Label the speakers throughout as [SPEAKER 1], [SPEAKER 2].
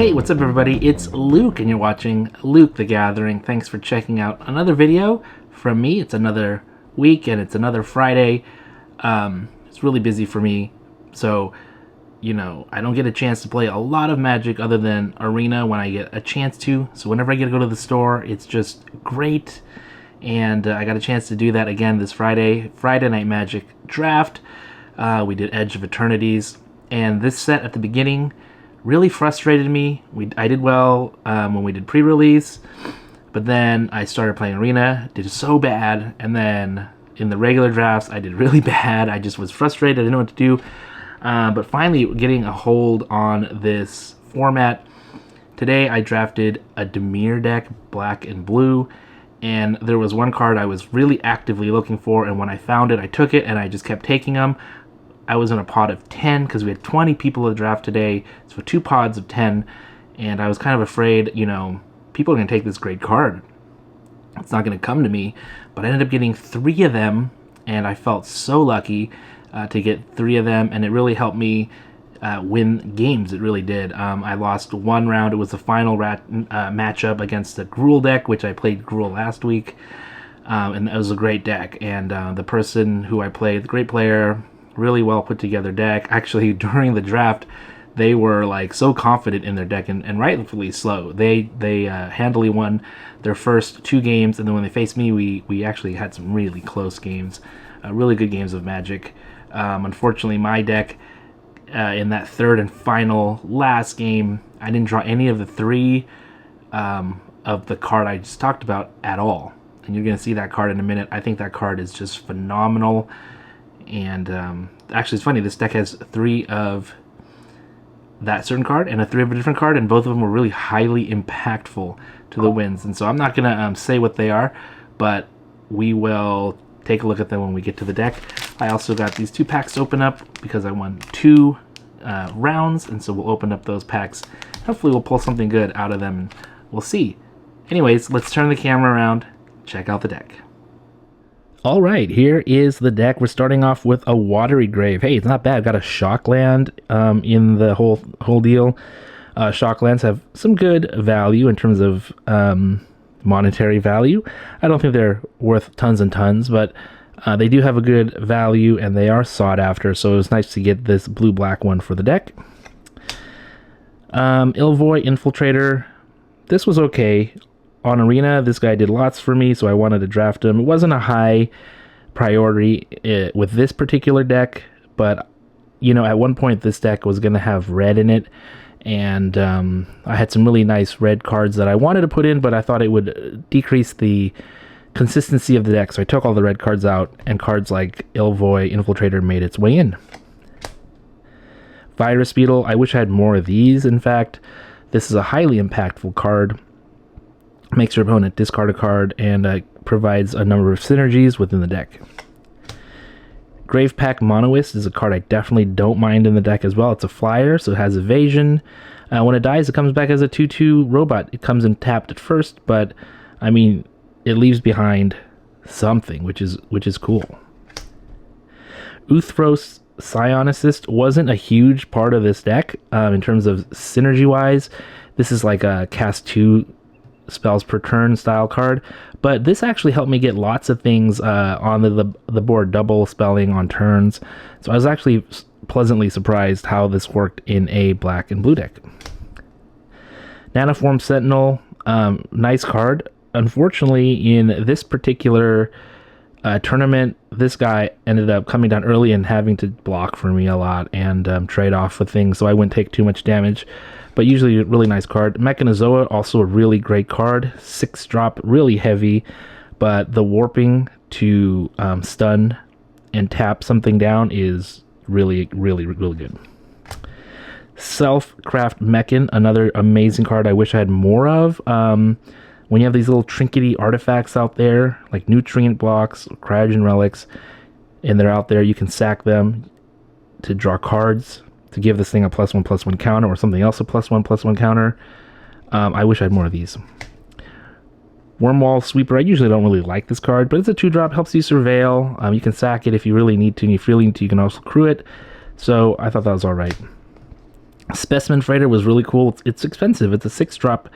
[SPEAKER 1] Hey, what's up everybody? It's Luke and you're watching Luke the Gathering. Thanks for checking out another video from me. It's another week and it's another Friday. It's really busy for me, so I don't get a chance to play a lot of Magic other than Arena when I get a chance to. So whenever I get to go to the store, it's just great. And I got a chance to do that again this Friday Night Magic Draft. We did Edge of Eternities, and this set at the beginning really frustrated me. I did well when we did pre-release, but then I started playing Arena, did so bad, and then in the regular drafts I did really bad. I just was frustrated, I didn't know what to do, but finally getting a hold on this format. Today I drafted a Dimir deck, black and blue, and there was one card I was really actively looking for, and when I found it I took it and I just kept taking them. I was in a pod of 10 because we had 20 people to draft today, so 2 pods of 10, and I was kind of afraid, people are going to take this great card. It's not going to come to me, but I ended up getting 3 of them, and I felt so lucky to get 3 of them, and it really helped me win games. It really did. I lost one round. It was the final matchup against the Gruul deck, which I played Gruul last week, and it was a great deck, and the person who I played, the great player, really well put together deck. Actually, during the draft, they were like so confident in their deck, and rightfully so. They handily won their first 2 games, and then when they faced me, we actually had some really close games, really good games of Magic. Unfortunately, my deck in that third and final last game, I didn't draw any of the 3 of the card I just talked about at all, and you're gonna see that card in a minute. I think that card is just phenomenal. And actually, it's funny, this deck has 3 of that certain card and a 3 of a different card, and both of them were really highly impactful to the wins. And so I'm not going to say what they are, but we will take a look at them when we get to the deck. I also got these 2 packs to open up because I won 2 rounds, and so we'll open up those packs. Hopefully we'll pull something good out of them, and we'll see. Anyways, let's turn the camera around, check out the deck. All right, here is the deck. We're starting off with a Watery Grave. Hey, it's not bad. Got a shock land in the whole deal. Shock lands have some good value in terms of monetary value. I don't think they're worth tons and tons, but they do have a good value, and they are sought after, so it was nice to get this blue-black one for the deck. Ilvoy Infiltrator. This was okay. On Arena, this guy did lots for me, so I wanted to draft him. It wasn't a high priority with this particular deck, but, at one point this deck was going to have red in it, and I had some really nice red cards that I wanted to put in, but I thought it would decrease the consistency of the deck, so I took all the red cards out, and cards like Ilvoy Infiltrator made its way in. Virus Beetle, I wish I had more of these, in fact. This is a highly impactful card. Makes your opponent discard a card, and provides a number of synergies within the deck. Gravepack Monoist is a card I definitely don't mind in the deck as well. It's a flyer, so it has evasion. When it dies, it comes back as a 2/2 robot. It comes in tapped at first, but it leaves behind something, which is cool. Uthros Psionicist wasn't a huge part of this deck in terms of synergy-wise. This is like a cast 2 spells per turn style card, but this actually helped me get lots of things on the board, double spelling on turns, so I was actually pleasantly surprised how this worked in a black and blue deck. Nanoform Sentinel, nice card. Unfortunately, in this particular tournament, this guy ended up coming down early and having to block for me a lot and trade off with things, so I wouldn't take too much damage. But usually a really nice card. Mechanozoa, also a really great card. 6-drop, really heavy, but the warping to stun and tap something down is really, really, really good. Self-Craft Mechan, another amazing card I wish I had more of. When you have these little trinkety artifacts out there, like Nutrient Blocks, Cryogen Relics, and they're out there, you can sack them to draw cards, to give this thing a +1/+1 counter, or something else a +1/+1 counter. I wish I had more of these. Wormwall Sweeper, I usually don't really like this card, but it's a 2-drop, helps you surveil. You can sack it if you really need to, and if you really need to, you can also crew it. So I thought that was alright. Specimen Freighter was really cool. It's expensive. It's a 6-drop,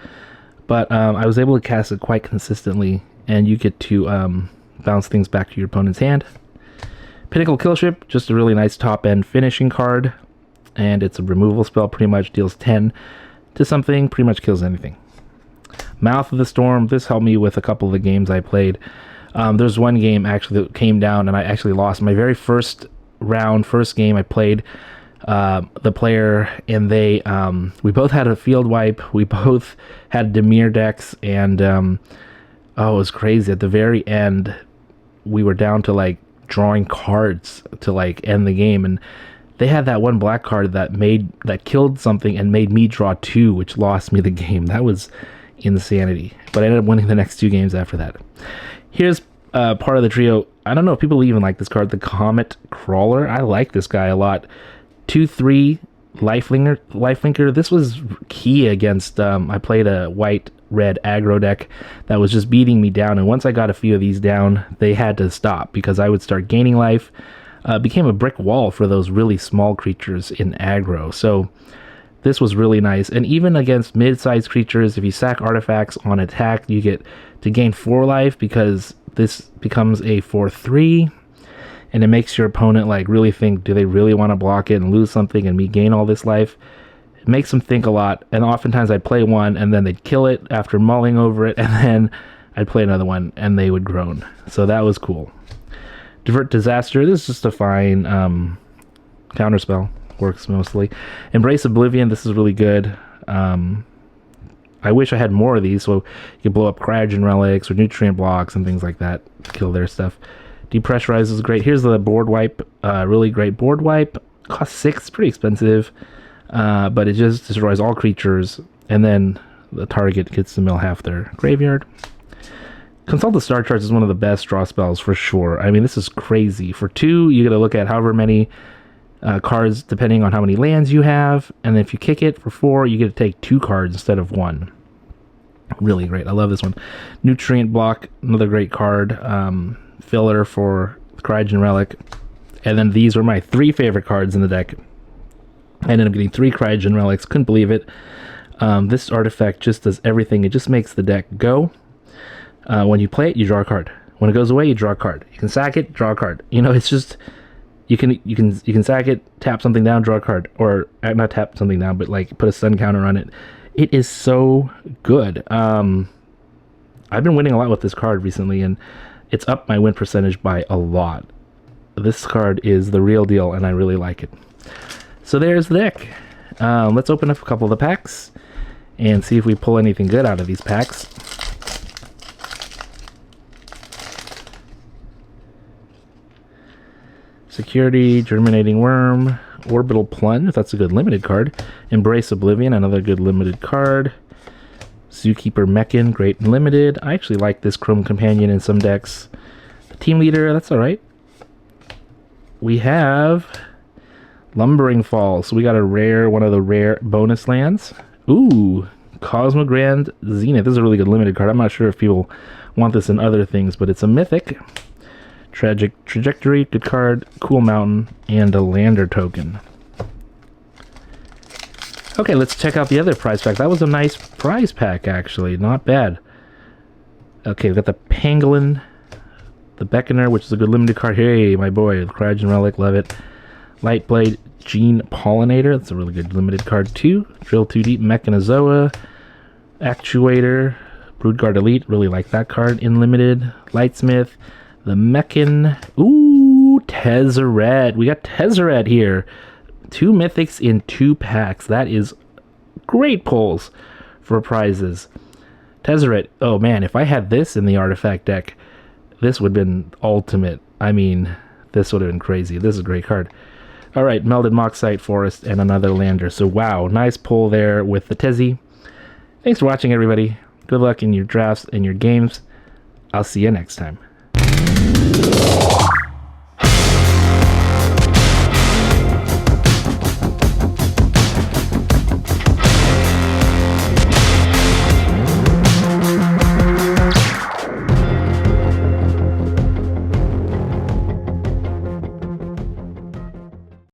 [SPEAKER 1] but I was able to cast it quite consistently, and you get to bounce things back to your opponent's hand. Pinnacle Killship, just a really nice top-end finishing card, and it's a removal spell, pretty much deals 10 to something, pretty much kills anything. Mouth of the Storm, this helped me with a couple of the games I played. There's one game actually that came down, and I actually lost my very first game I played. The player and they, we both had a field wipe, we both had Dimir decks, and oh, it was crazy. At the very end, we were down to like drawing cards to like end the game, and they had that one black card that killed something and made me draw 2, which lost me the game. That was insanity, but I ended up winning the next 2 games after that. Here's part of the trio. I don't know if people even like this card, the Comet Crawler. I like this guy a lot. 2/3 lifelinker. This was key against I played a white-red aggro deck that was just beating me down, and once I got a few of these down, they had to stop because I would start gaining life. Became a brick wall for those really small creatures in aggro. So this was really nice. And even against mid-sized creatures, if you sack artifacts on attack, you get to gain 4 life because this becomes a 4/3. And it makes your opponent like really think, do they really want to block it and lose something and me gain all this life? It makes them think a lot. And oftentimes I'd play one and then they'd kill it after mulling over it, and then I'd play another one and they would groan. So that was cool. Divert Disaster, this is just a fine counterspell. Works mostly. Embrace Oblivion, this is really good. I wish I had more of these so you could blow up Cryogen Relics or Nutrient Blocks and things like that to kill their stuff. Depressurize is great. Here's the board wipe. Really great board wipe. Costs 6, pretty expensive. But it just destroys all creatures, and then the target gets to mill half their graveyard. Consult the Star Charts is one of the best draw spells for sure. I mean, this is crazy. For 2, you gotta look at however many cards depending on how many lands you have, and if you kick it for 4, you get to take 2 cards instead of 1. Really great. I love this one. Nutrient Block, another great card. Filler for Cryogen Relic. And then these were my 3 favorite cards in the deck. I ended up getting 3 Cryogen Relics. Couldn't believe it. This artifact just does everything. It just makes the deck go. When you play it, you draw a card. When it goes away, you draw a card. You can sack it, draw a card. You know, it's just you can sack it, tap something down, draw a card, or not tap something down, but like put a stun counter on it. It is so good. I've been winning a lot with this card recently, and it's up my win percentage by a lot. This card is the real deal, and I really like it. So there's the deck. Let's open up a couple of the packs and see if we pull anything good out of these packs. Security, Germinating Worm, Orbital Plunge, that's a good limited card. Embrace Oblivion, another good limited card. Zookeeper Mechan, great and limited. I actually like this Chrome Companion in some decks. The Team Leader, that's alright. We have Lumbering Falls. So we got a rare, one of the rare bonus lands. Ooh, Cosmogrand Zenith. This is a really good limited card. I'm not sure if people want this in other things, but it's a mythic. Tragic Trajectory, good card. Cool Mountain, and a Lander token. Okay, let's check out the other prize pack. That was a nice prize pack, actually. Not bad. Okay, we've got the Pangolin, the Beckoner, which is a good limited card. Hey, my boy, the Cryogen Relic, love it. Lightblade Gene Pollinator, that's a really good limited card, too. Drill 2 Deep, Mechanozoa, Actuator, Broodguard Elite, really like that card in limited. Lightsmith, the Mechan, ooh, Tezzeret. We got Tezzeret here. 2 mythics in 2 packs. That is great pulls for prizes. Tezzeret, oh man, if I had this in the artifact deck, this would have been ultimate. I mean, this would have been crazy. This is a great card. Alright, Melded Moxite Forest and another Lander. So wow, nice pull there with the Tezzy. Thanks for watching, everybody. Good luck in your drafts and your games. I'll see you next time.